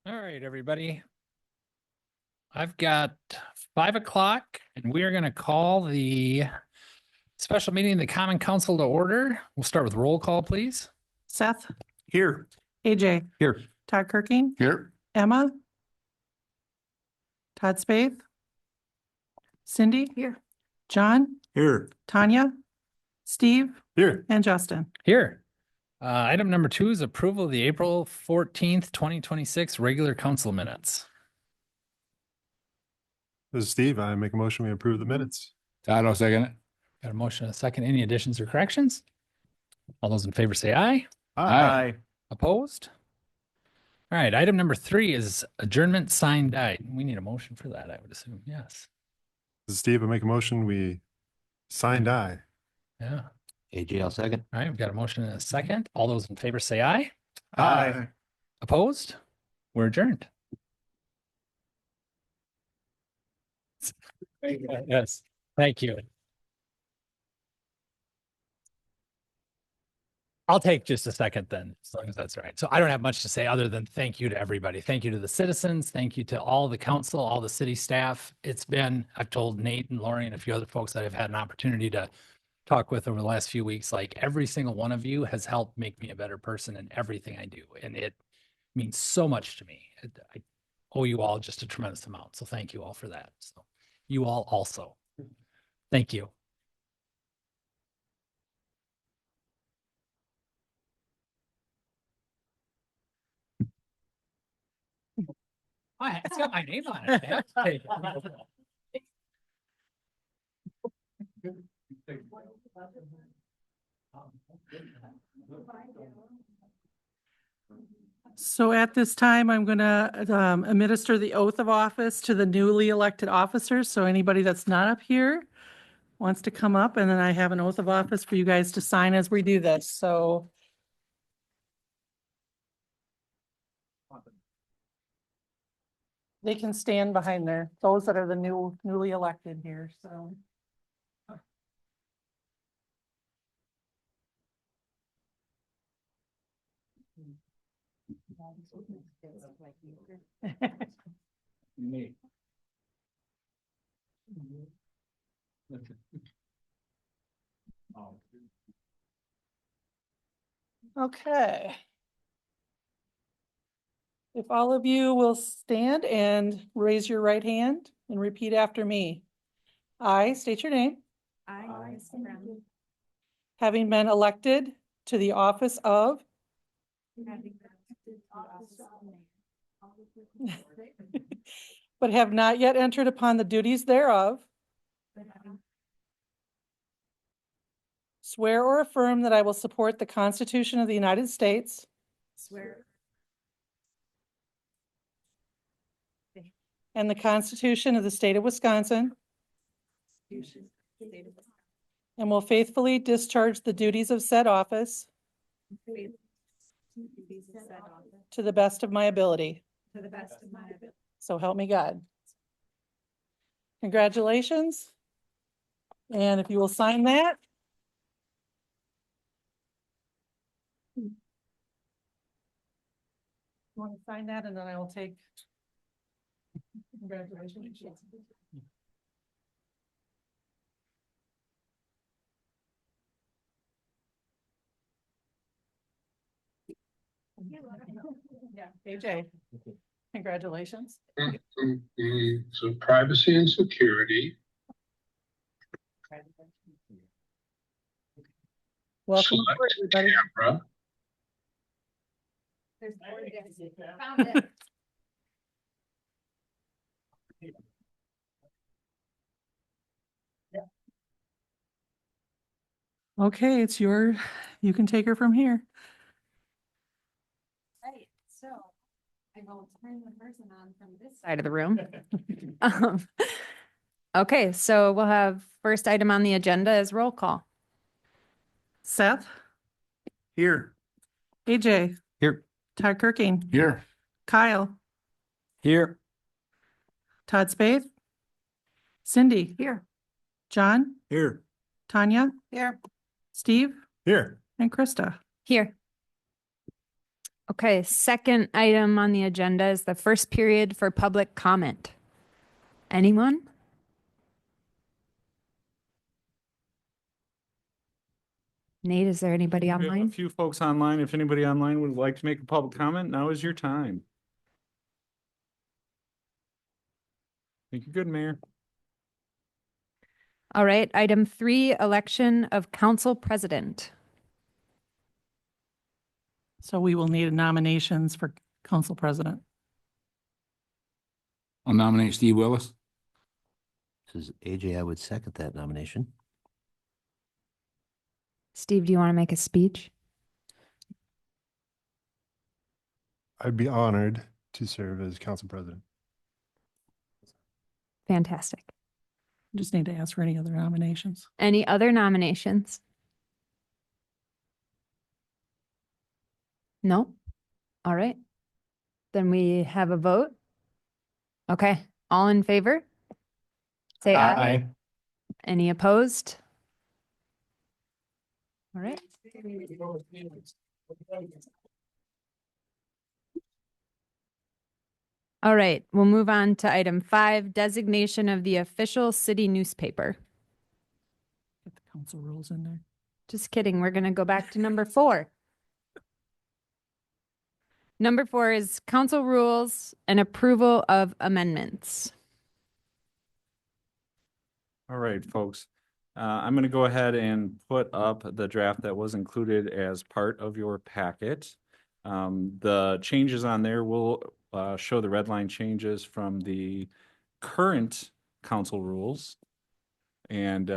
All right, everybody. I've got 5 o'clock and we are going to call the special meeting of the Common Council to order. We'll start with roll call, please. Seth, Here. AJ, Here. Todd Kirking, Here. Emma, Todd Spaeth, Cindy. Here. John, Here. Tanya, Steve, Here. and Justin. Here. Item number 2 is approval of the April 14th, 2026 regular council minutes. This is Steve. I make a motion, we approve the minutes. Todd, I'll second it. Got a motion and a second. Any additions or corrections? All those in favor say aye. Aye. Opposed? All right, item number 3 is adjournment signed died. We need a motion for that, I would assume. Yes. This is Steve. I make a motion, we sign die. Yeah. AJ, I'll second. All right, we've got a motion and a second. All those in favor say aye. Aye. Opposed? We're adjourned. Yes, thank you. I'll take just a second then, as long as that's all right. So I don't have much to say other than thank you to everybody. Thank you to the citizens. Thank you to all the council, all the city staff. I've told Nate and Lori and a few other folks that I've had an opportunity to talk with over the last few weeks, like every single one of you has helped make me a better person in everything I do. And it means so much to me. I owe you all just a tremendous amount. So thank you all for that. So you all also. Thank you. It's got my name on it. I have to take it. So at this time, I'm going to administer the oath of office to the newly elected officers. So anybody that's not up here wants to come up, and then I have an oath of office for you guys to sign as we do this. So they can stand behind there, those that are the newly elected here, so. Me. Okay. If all of you will stand and raise your right hand and repeat after me. I state your name. I, Brown, Having been elected to the office of having accepted the office of mayor, but have not yet entered upon the duties thereof, but having swear or affirm that I will support the Constitution of the United States swear and the Constitution of the State of Wisconsin, Constitution of the state of Wisconsin, and will faithfully discharge the duties of said office faithfully to the duties of said office to the best of my ability. to the best of my ability. So help me God. Congratulations. And if you will sign that. You want to sign that, and then I will take. Congratulations. Yeah, AJ, congratulations. So privacy and security. Welcome Select aboard, everybody. camera. There's more discs. Found it. Okay, it's you can take her from here. Right, so I will turn the person on from this side of the room. Okay, so we'll have first item on the agenda is roll call. Seth, Here. AJ, Here. Todd Kirking, Here. Kyle, Here. Todd Spaeth, Cindy, Here. John, Here. Tanya. Here. Steve Here. and Krista. Here. Okay, second item on the agenda is the first period for public comment. Anyone? Nate, is there anybody We have a online? few folks online. If anybody online would like to make a public comment, now is your time. Thank you, good mayor. All right, item 3, election of council president. So we will need nominations for council president. I'll nominate Steve Willis. This is AJ. I would second that nomination. Steve, do you want to make a speech? I'd be honored to serve as council president. Fantastic. Just need to ask for any other nominations. Any other nominations? No? All right. Then we have a vote. Okay, all in favor? Say aye. Any opposed? All right. All right, we'll move on to item 5, designation of the official city newspaper. Get the council rules in there. Just kidding, we're going to go back to number 4. Number 4 is council rules and approval of amendments. All right, folks. I'm going to go ahead and put up the draft that was included as part of your packet. The changes on there will show the red line changes from the current council rules. And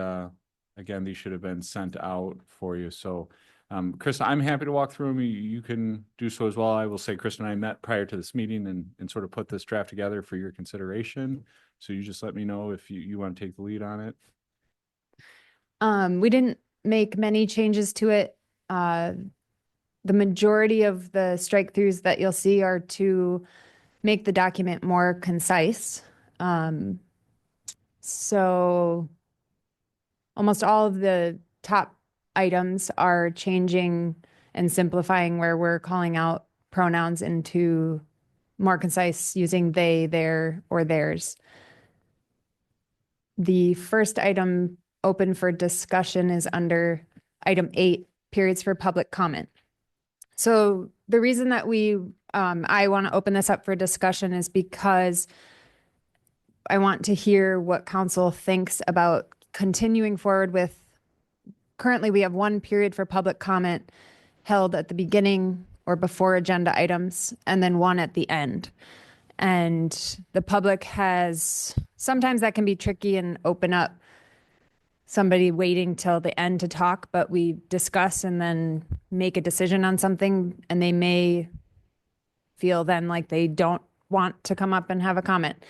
again, these should have been sent out for you. So Krista, I'm happy to walk through them. You can do so as well. I will say Krista and I met prior to this meeting and sort of put this draft together for your consideration. So you just let me know if you want to take the lead on it. We didn't make many changes to it. The majority of the strike throughs that you'll see are to make the document more concise. So almost all of the top items are changing and simplifying where we're calling out pronouns into more concise using they, their, or theirs. The first item open for discussion is under item 8, periods for public comment. So the reason that I want to open this up for discussion is because I want to hear what council thinks about continuing forward with, currently we have 1 period for public comment held at the beginning or before agenda items, and then 1 at the end. And the public sometimes that can be tricky and open up somebody waiting till the end to talk, but we discuss and then make a decision on something, and they may feel then like they don't want to come up and have a comment.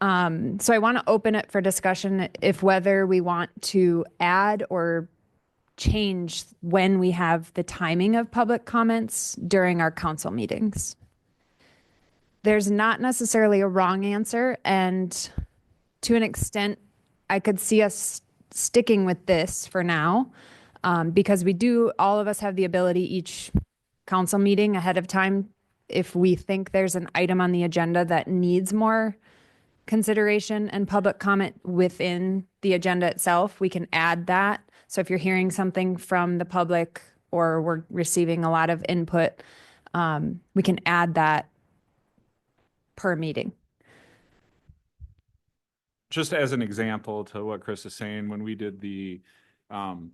So I want to open it for discussion if whether we want to add or change when we have the timing of public comments during our council meetings. There's not necessarily a wrong answer, and to an extent, I could see us sticking with this for now, because all of us have the ability each council meeting ahead of time, if we think there's an item on the agenda that needs more consideration and public comment within the agenda itself, we can add that. So if you're hearing something from the public or we're receiving a lot of input, we can add that per meeting. Just as an example to what Chris is saying, when we did the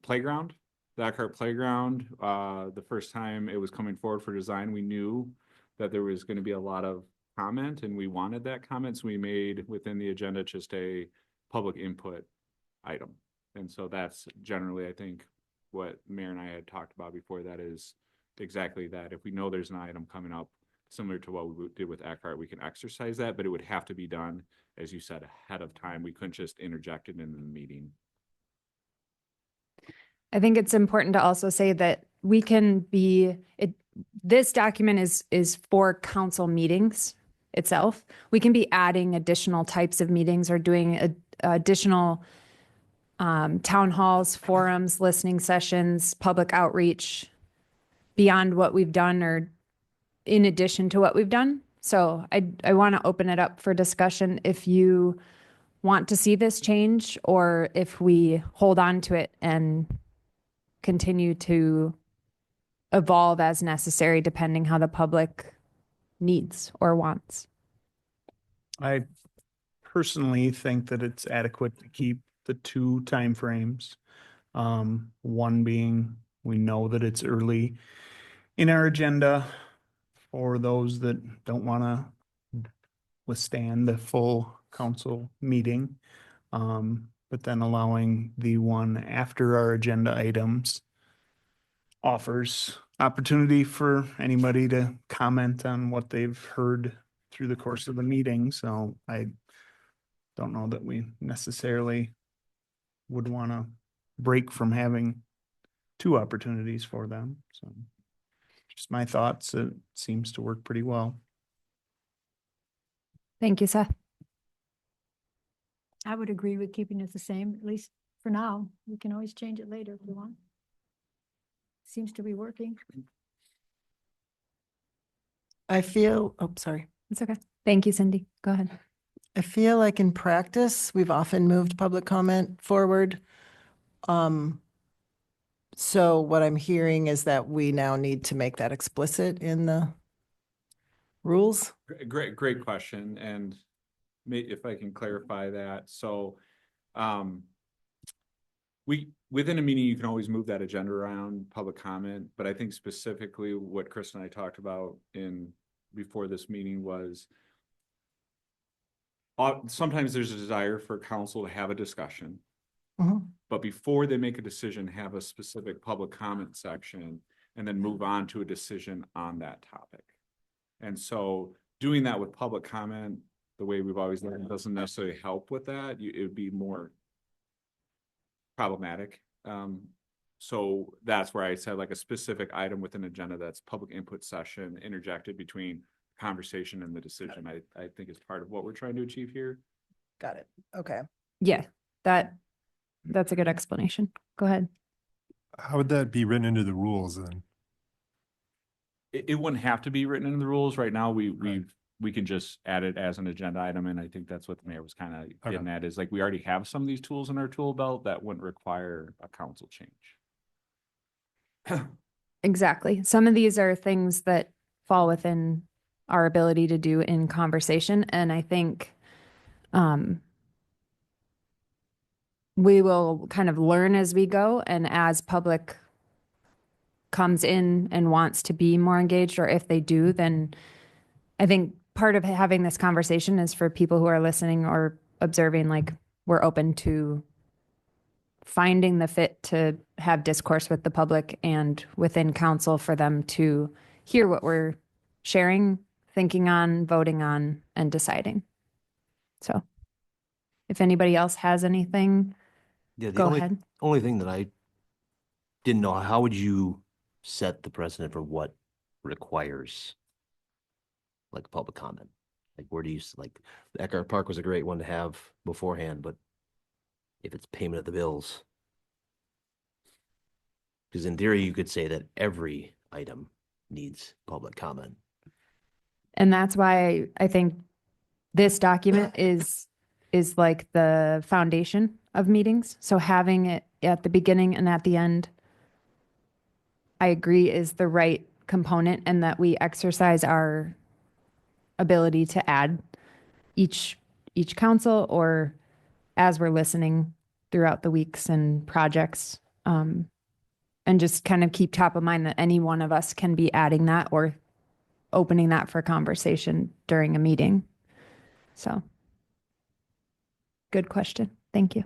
playground, the Eckhart playground, the first time it was coming forward for design, we knew that there was going to be a lot of comment and we wanted that comment. So we made within the agenda just a public input item. And so that's generally, I think, what Mayor and I had talked about before. That is exactly that. If we know there's an item coming up similar to what we did with Eckhart, we can exercise that, but it would have to be done, as you said, ahead of time. We couldn't just interject it into the meeting. I think it's important to also say that we can this document is for council meetings itself. We can be adding additional types of meetings or doing additional town halls, forums, listening sessions, public outreach beyond what we've done or in addition to what we've done. So I want to open it up for discussion if you want to see this change or if we hold on to it and continue to evolve as necessary depending how the public needs or wants. I personally think that it's adequate to keep the two timeframes. One being, we know that it's early in our agenda for those that don't want to withstand the full council meeting. But then allowing the one after our agenda items offers opportunity for anybody to comment on what they've heard through the course of the meeting. So I don't know that we necessarily would want to break from having two opportunities for them. So just my thoughts. It seems to work pretty well. Thank you, Seth. I would agree with keeping it the same, at least for now. We can always change it later if we want. Seems to be working. I feel, oh, sorry. It's okay. Thank you, Cindy. Go ahead. I feel like in practice, we've often moved public comment forward. So what I'm hearing is that we now need to make that explicit in the rules. Great question. And if I can clarify that. So, within a meeting, you can always move that agenda around, public comment, but I think specifically what Chris and I talked about before this meeting was sometimes there's a desire for council to have a discussion, but before they make a decision, have a specific public comment section and then move on to a decision on that topic. And so doing that with public comment, the way we've always done, doesn't necessarily help with that. It would be more problematic. So that's where I said like a specific item with an agenda that's public input session interjected between conversation and the decision. I think is part of what we're trying to achieve here. Got it. Okay. Yeah, that's a good explanation. Go ahead. How would that be written into the rules then? It wouldn't have to be written in the rules right now. We can just add it as an agenda item. And I think that's what the mayor was kind of getting at is like, we already have some of these tools in our tool belt that wouldn't require a council change. Exactly. Some of these are things that fall within our ability to do in conversation. And I think we will kind of learn as we go. And as public comes in and wants to be more engaged, or if they do, then I think part of having this conversation is for people who are listening or observing, like we're open to finding the fit to have discourse with the public and within council for them to hear what we're sharing, thinking on, voting on, and deciding. So if anybody else has anything, Yeah, the go only, ahead. only thing that I didn't know, how would you set the precedent for what requires like public comment? Like where do you, like Eckhart Park was a great one to have beforehand, but if it's payment of the bills, because in theory, you could say that every item needs public comment. And that's why I think this document is like the foundation of meetings. So having it at the beginning and at the end, I agree, is the right component, and that we exercise our ability to add each council or as we're listening throughout the weeks and projects, and just kind of keep top of mind that any one of us can be adding that or opening that for conversation during a meeting. So good question. Thank you.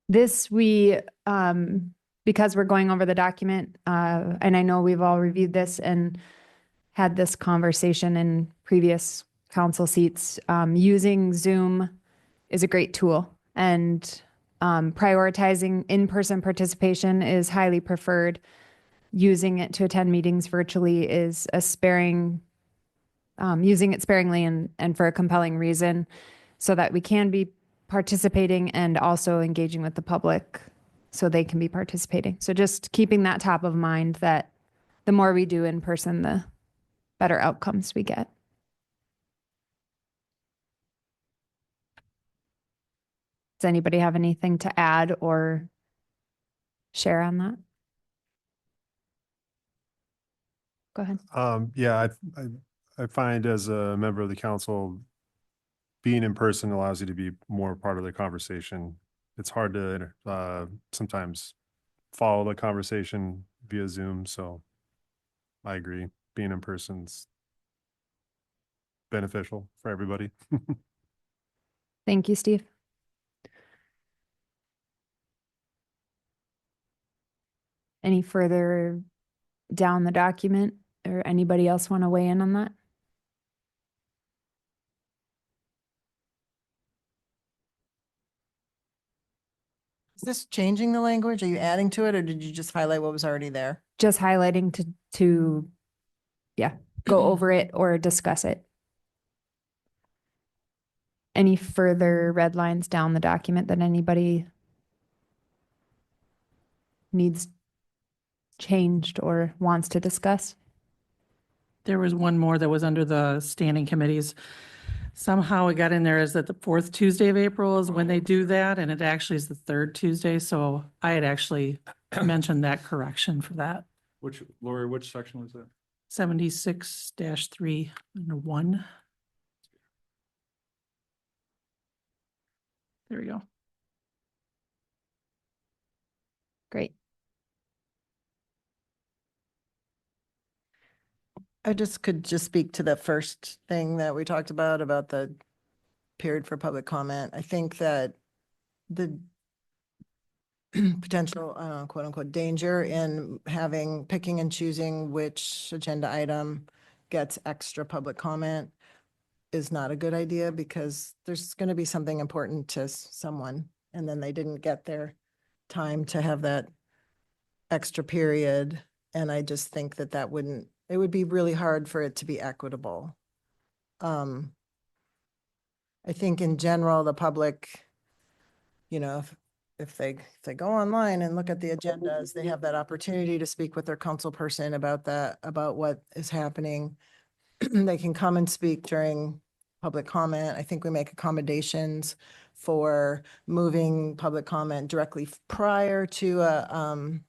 This because we're going over the document, and I know we've all reviewed this and had this conversation in previous council seats, using Zoom is a great tool, and prioritizing in-person participation is highly preferred. Using it to attend meetings virtually is a sparing using it sparingly and for a compelling reason so that we can be participating and also engaging with the public so they can be participating. So just keeping that top of mind that the more we do in person, the better outcomes we get. Does anybody have anything to add or share on that? Go ahead. Yeah, I find as a member of the council, being in person allows you to be more part of the conversation. It's hard to sometimes follow the conversation via Zoom, so I agree. Being in person's beneficial for everybody. Thank you, Steve. Any further down the document or anybody else want to weigh in on that? Is this changing the language? Are you adding to it, or did you just highlight what was already there? Just highlighting to yeah, go over it or discuss it. Any further red lines down the document that anybody needs changed or wants to discuss? There was one more that was under the standing committees. Somehow it got in there is that the fourth Tuesday of April is when they do that, and it actually is the third Tuesday. So I had actually mentioned that correction for that. Lori, which section was that? 76-3 under 1. There we go. Great. I could speak to the first thing that we talked about the period for public comment. I think that the potential, quote unquote, danger in picking and choosing which agenda item gets extra public comment is not a good idea, because there's going to be something important to someone and then they didn't get their time to have that extra period. And I just think that it would be really hard for it to be equitable. I think in general, the public, if they go online and look at the agendas, they have that opportunity to speak with their council person about what is happening. They can come and speak during public comment. I think we make accommodations for moving public comment directly prior to an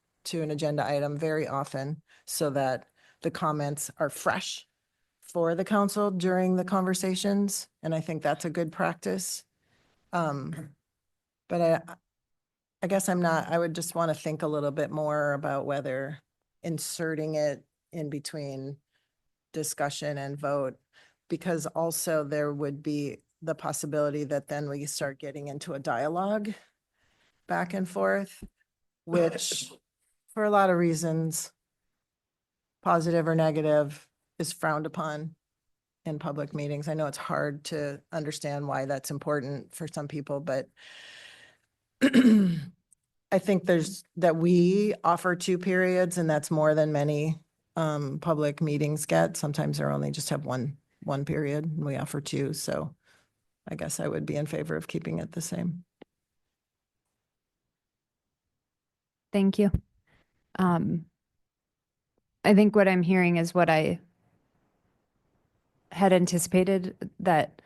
agenda item very often, so that the comments are fresh for the council during the conversations. And I think that's a good practice. But I guess I would just want to think a little bit more about whether inserting it in between discussion and vote, because also there would be the possibility that then we start getting into a dialogue back and forth, which for a lot of reasons, positive or negative, is frowned upon in public meetings. I know it's hard to understand why that's important for some people, but I think that we offer 2 periods, and that's more than many public meetings get. Sometimes they only just have one period, and we offer 2. So I guess I would be in favor of keeping it the same. Thank you. I think what I'm hearing is what I had anticipated, that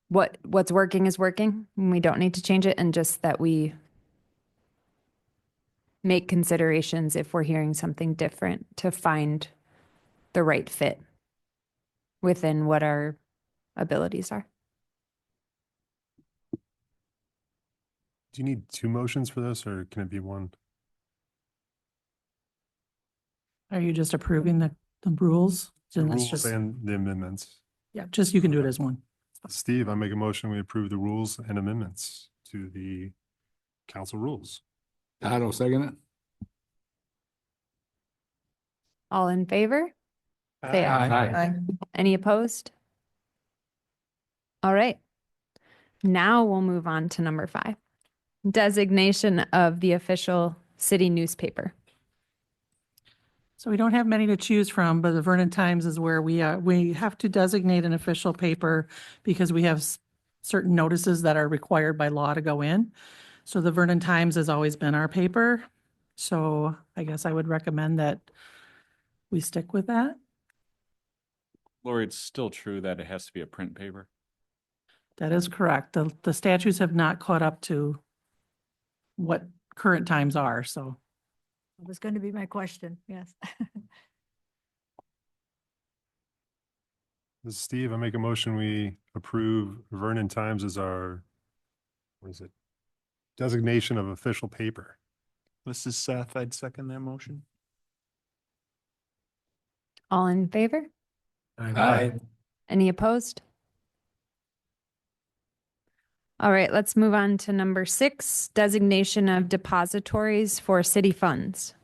what's working is working and we don't need to change it, and just that we make considerations if we're hearing something different to find the right fit within what our abilities are. Do you need 2 motions for this, or can it be one? Are you just approving the rules? The Then it's rules just, and the amendments. yeah, just you can do it as one. Steve, I make a motion, we approve the rules and amendments to the council rules. I don't second it. All in favor? Say aye. Aye. Any opposed? All right. Now we'll move on to number 5. Designation of the official city newspaper. So we don't have many to choose from, but the Vernon Times is where we have to designate an official paper because we have certain notices that are required by law to go in. So the Vernon Times has always been our paper. So I guess I would recommend that we stick with that. Lori, it's still true that it has to be a print paper. That is correct. The statutes have not caught up to what current times are, so. That was going to be my question, yes. This is Steve. I make a motion, we approve Vernon Times as our, what is it? Designation of official paper. This is Seth. I'd second that motion. All in favor? Aye. Any opposed? All right, let's move on to number 6, designation of depositories for city funds.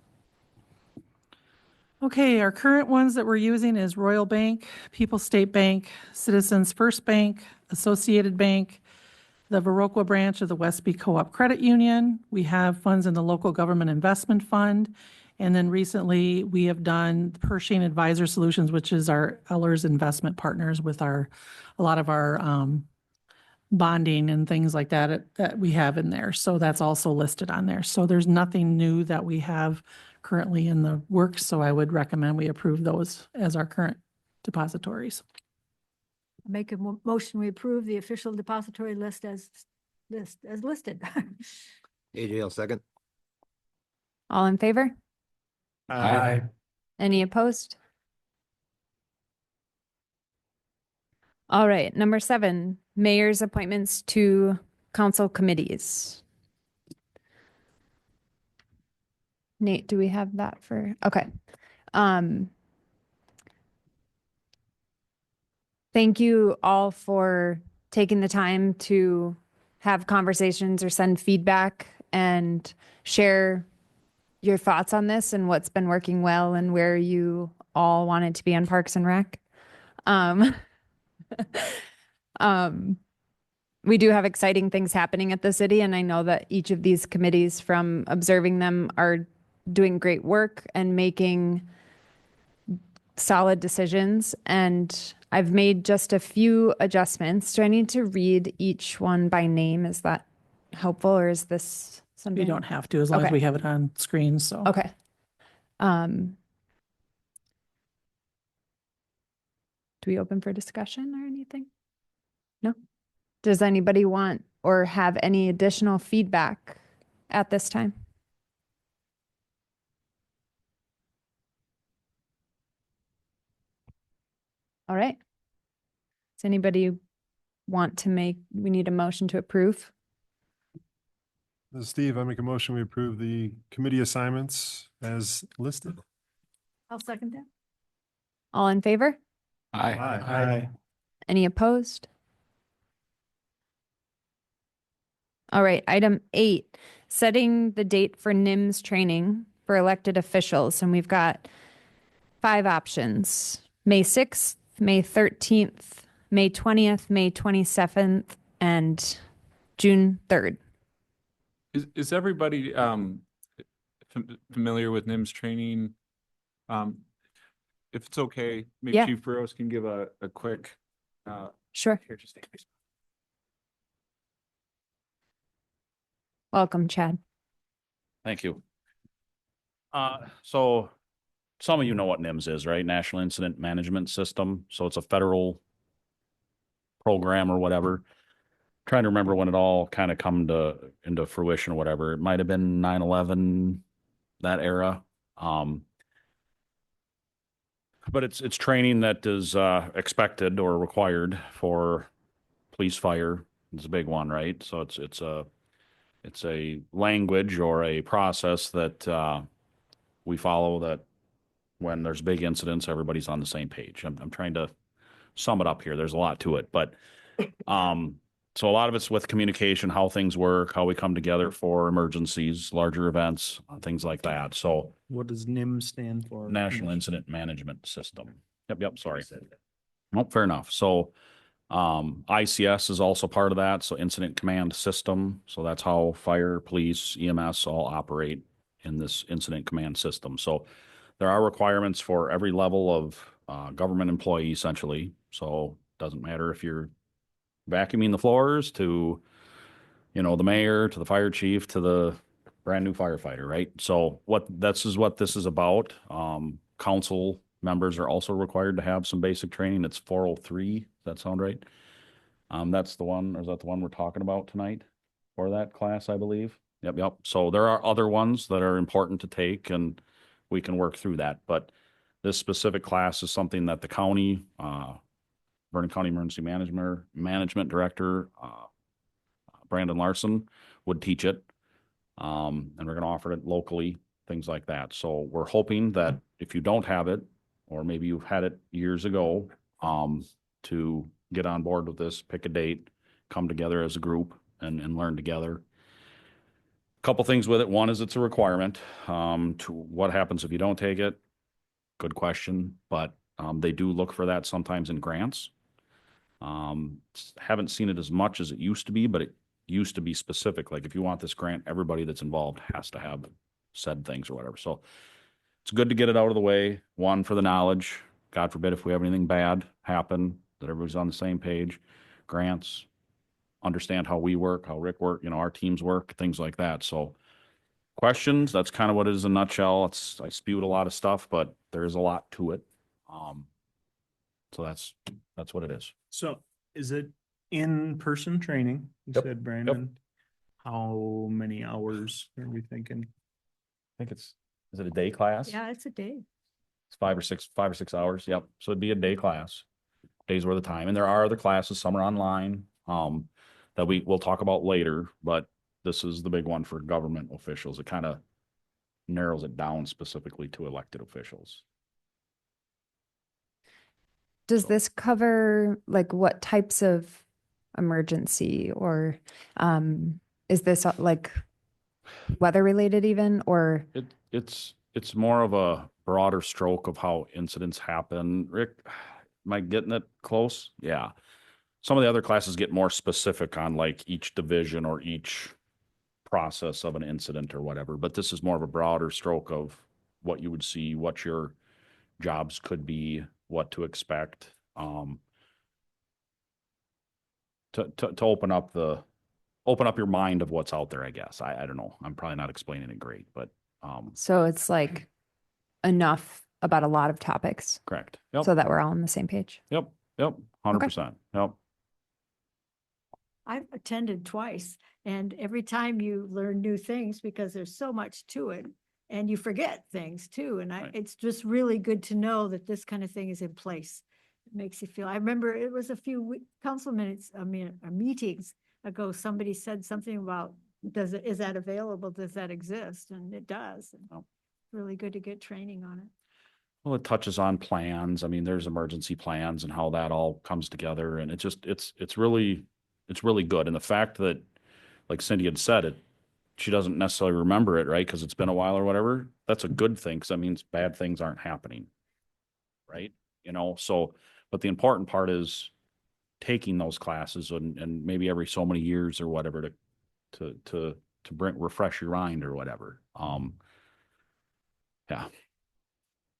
Okay, our current ones that we're using is Royal Bank, People's State Bank, Citizens First Bank, Associated Bank, the Viroqua branch of the Westby Co-op Credit Union. We have funds in the Local Government Investment Fund. And then recently we have done Pershing Advisor Solutions, which is our Ellers Investment Partners with a lot of our bonding and things like that that we have in there. So that's also listed on there. So there's nothing new that we have currently in the works. So I would recommend we approve those as our current depositories. Make a motion, we approve the official depository list as listed. AJ, I'll second. All in favor? Aye. Any opposed? All right, number 7, mayor's appointments to council committees. Nate, do we have that for, okay. Thank you all for taking the time to have conversations or send feedback and share your thoughts on this and what's been working well and where you all wanted to be on Parks and Rec. We do have exciting things happening at the city, and I know that each of these committees, from observing them, are doing great work and making solid decisions. And I've made just a few adjustments. Do I need to read each one by name? Is that helpful, or is this something? You don't have to, as long as Okay. we have it on screen, so. Okay. Do we open for discussion or anything? No? Does anybody want or have any additional feedback at this time? All right. Does anybody want to we need a motion to approve? This is Steve. I make a motion, we approve the committee assignments as listed. I'll second that. All in favor? Aye. Any opposed? All right, item 8, setting the date for NIMS training for elected officials. And we've got 5 options: May 6th, May 13th, May 20th, May 27th, and June 3rd. Is everybody familiar with NIMS training? If it's okay, maybe Yeah. Chief Burrows can give a quick Sure. here, just take this. Welcome, Chad. Thank you. So some of you know what NIMS is, right? National Incident Management System. So it's a federal program or whatever. Trying to remember when it all kind of come into fruition or whatever. It might have been 9/11, that era. But it's training that is expected or required for police, fire. It's a big one, right? So it's a language or a process that we follow, that when there's big incidents, everybody's on the same page. I'm trying to sum it up here. There's a lot to it, but so a lot of it's with communication, how things work, how we come together for emergencies, larger events, things like that. So What does NIM stand for? National Incident Management System. Yep, sorry. Oh, fair enough. So ICS is also part of that. So Incident Command System. So that's how fire, police, EMS all operate in this Incident Command System. So there are requirements for every level of government employee essentially. So doesn't matter if you're vacuuming the floors to, you know, the mayor, to the fire chief, to the brand new firefighter, right? So this is what this is about. Council members are also required to have some basic training. It's 403. Does that sound right? That's the one, or is that the one we're talking about tonight for that class, I believe? Yep. So there are other ones that are important to take and we can work through that. But this specific class is something that the county, Vernon County Emergency Management Director, Brandon Larson would teach it. And we're going to offer it locally, things like that. So we're hoping that if you don't have it, or maybe you've had it years ago, to get on board with this, pick a date, come together as a group and learn together. Couple things with it. One is it's a requirement. To what happens if you don't take it? Good question, but they do look for that sometimes in grants. Haven't seen it as much as it used to be, but it used to be specific. Like if you want this grant, everybody that's involved has to have said things or whatever. So it's good to get it out of the way. One, for the knowledge. God forbid if we have anything bad happen, that everybody's on the same page. Grants, understand how we work, how Rick work, you know, our teams work, things like that. So questions, that's kind of what it is in a nutshell. I spewed a lot of stuff, but there is a lot to it. So that's what it is. So is it in-person training? You Yep, said, Brandon. How many hours are we thinking? I think is it a day class? Yeah, it's a day. It's 5 or 6 hours. Yep. So it'd be a day class, days worth of time. And there are other classes, some are online, that we'll talk about later, but this is the big one for government officials. It kind of narrows it down specifically to elected officials. Does this cover like what types of emergency or is this like weather related even or? It's more of a broader stroke of how incidents happen. Rick, am I getting it close? Yeah. Some of the other classes get more specific on like each division or each process of an incident or whatever, but this is more of a broader stroke of what you would see, what your jobs could be, what to expect, to open up your mind of what's out there, I guess. I don't know. I'm probably not explaining it great, but So it's like enough about a lot of topics correct. Yep. so that we're all on the same page. Yep. 100%. Yep. I've attended twice, and every time you learn new things because there's so much to it and you forget things too. And Right. it's just really good to know that this kind of thing is in place. It makes you feel, I remember it was a few council minutes, meetings ago, somebody said something about, is that available? Does that exist? And it does. And Oh. really good to get training on it. Well, it touches on plans. I mean, there's emergency plans and how that all comes together. And it's really good. And the fact that, like Cindy had said, she doesn't necessarily remember it, right? Because it's been a while or whatever. That's a good thing, because that means bad things aren't happening. Right? You know, so, but the important part is taking those classes and maybe every so many years or whatever to refresh your mind or whatever. Yeah.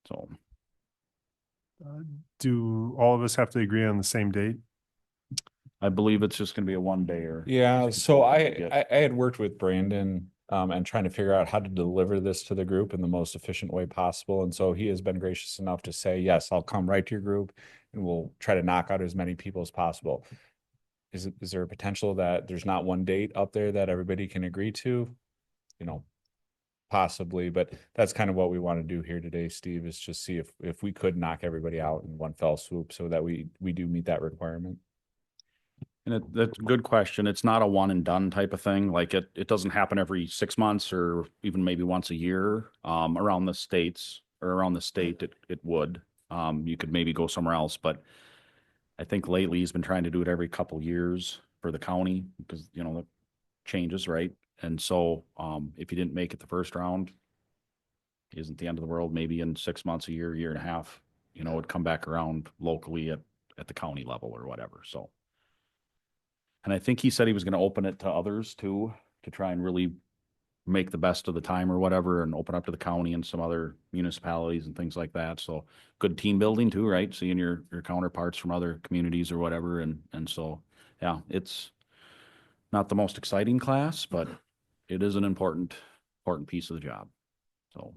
So Do all of us have to agree on the same date? I believe it's just gonna be a one day or. Yeah, so Yeah. I had worked with Brandon and trying to figure out how to deliver this to the group in the most efficient way possible. And so he has been gracious enough to say, yes, I'll come right to your group and we'll try to knock out as many people as possible. Is there a potential that there's not one date up there that everybody can agree to? You know, possibly, but that's kind of what we want to do here today, Steve, is just see if we could knock everybody out in one fell swoop so that we do meet that requirement. And that's a good question. It's not a one and done type of thing. Like it doesn't happen every 6 months or even maybe once a year. Around the states or around the state, it would. You could maybe go somewhere else, but I think lately he's been trying to do it every couple years for the county because, you know, the changes, right? And so, if you didn't make it the first round, isn't the end of the world. Maybe in 6 months, a year and a half, you know, it'd come back around locally at the county level or whatever. So. And I think he said he was going to open it to others too, to try and really make the best of the time or whatever and open up to the county and some other municipalities and things like that. So good team building too, right? Seeing your counterparts from other communities or whatever. And so, yeah, it's not the most exciting class, but it is an important piece of the job. So.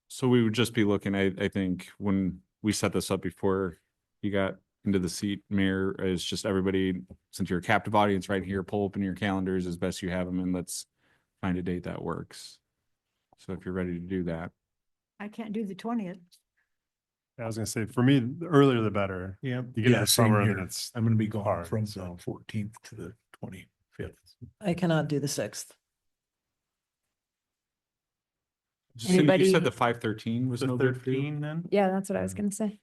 So we would just be looking, I think, when we set this up before you got into the seat, Mayor, is just everybody, since you're a captive audience right here, pull open your calendars as best you have them, and let's find a date that works. So if you're ready to do that. I can't do the 20th. I was gonna say, for me, the earlier the better. Yeah. You get Yeah, the same summer and here. then it's I'm gonna be gone hard, from so. the 14th to the 25th. I cannot do the 6th. Cindy, you Anybody- said the 5/13 was The no good for you? 13 then? Yeah, that's what I was gonna say.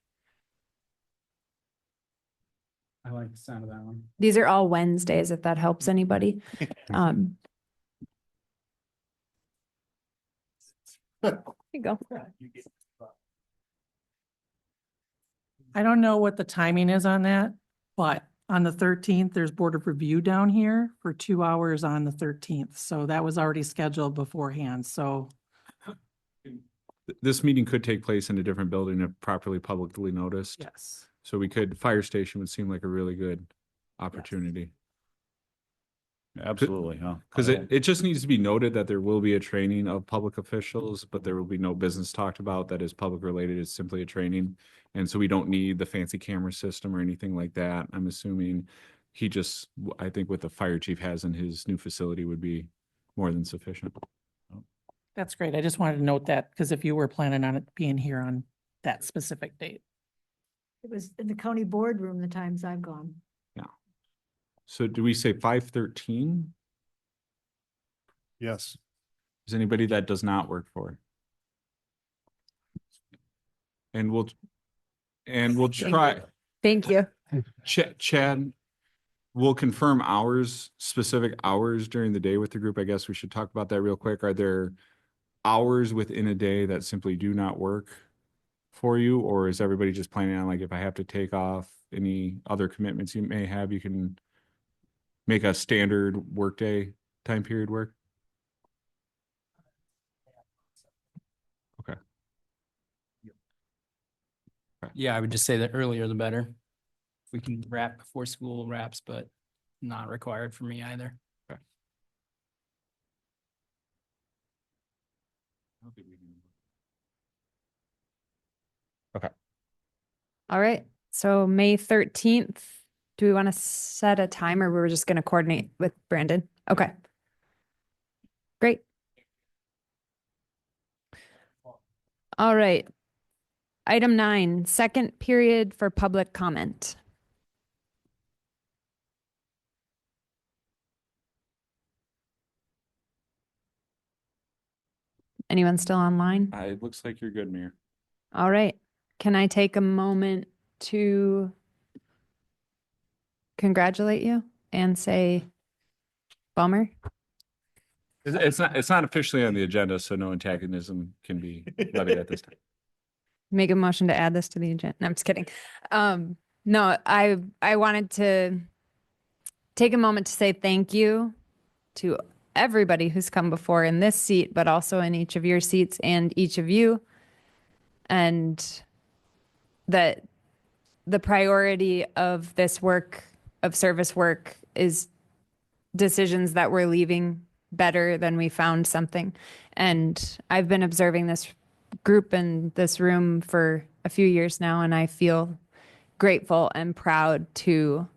I like the sound of that one. These are all Wednesdays, if that helps anybody. There you go. I don't know what the timing is on that, but on the 13th, there's Board of Review down here for 2 hours on the 13th. So that was already scheduled beforehand. So This meeting could take place in a different building if properly publicly noticed. yes. So we could, fire station would seem like a really good opportunity. Absolutely, huh? Because it just needs to be noted that there will be a training of public officials, but there will be no business talked about that is public related. It's simply a training. And so we don't need the fancy camera system or anything like that. I'm assuming he just, I think what the fire chief has in his new facility would be more than sufficient. That's great. I just wanted to note that because if you were planning on it being here on that specific date. It was in the county boardroom the times I've gone. So do we say 5/13? Yes. Is anybody that does not work for? And we'll try, Thank you. Chad, we'll confirm hours, specific hours during the day with the group. I guess we should talk about that real quick. Are there hours within a day that simply do not work for you? Or is everybody just planning on, like, if I have to take off any other commitments you may have, you can make a standard workday time period work? Okay. Yeah, I would just say the earlier the better. If we can wrap before school wraps, but not required for me either. All right. So May 13th, do we want to set a time or we're just going to coordinate with Brandon? Okay. Great. All right. Item 9, second period for public comment. Anyone still online? It looks like you're good, Mayor. All right. Can I take a moment to congratulate you and say bummer? It's not officially on the agenda, so no antagonism can be levied at this time. Make a motion to add this to the agenda. No, I'm just kidding. No, I wanted to take a moment to say thank you to everybody who's come before in this seat, but also in each of your seats and each of you. And that the priority of this work, of service work, is decisions that we're leaving better than we found something. And I've been observing this group in this room for a few years now, and I feel grateful and proud to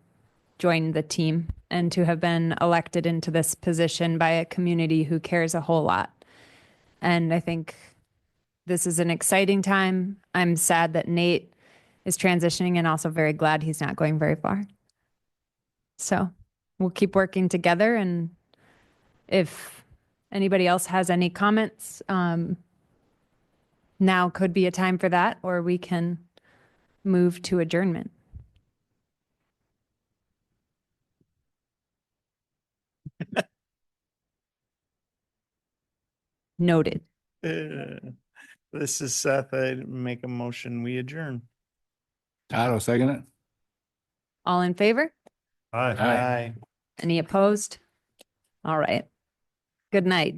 join the team and to have been elected into this position by a community who cares a whole lot. And I think this is an exciting time. I'm sad that Nate is transitioning and also very glad he's not going very far. So we'll keep working together. And if anybody else has any comments, now could be a time for that, or we can move to adjournment. Noted. This is Seth. I make a motion. We adjourn. I'll second it. All in favor? Hi. Aye. Any opposed? All right. Good night.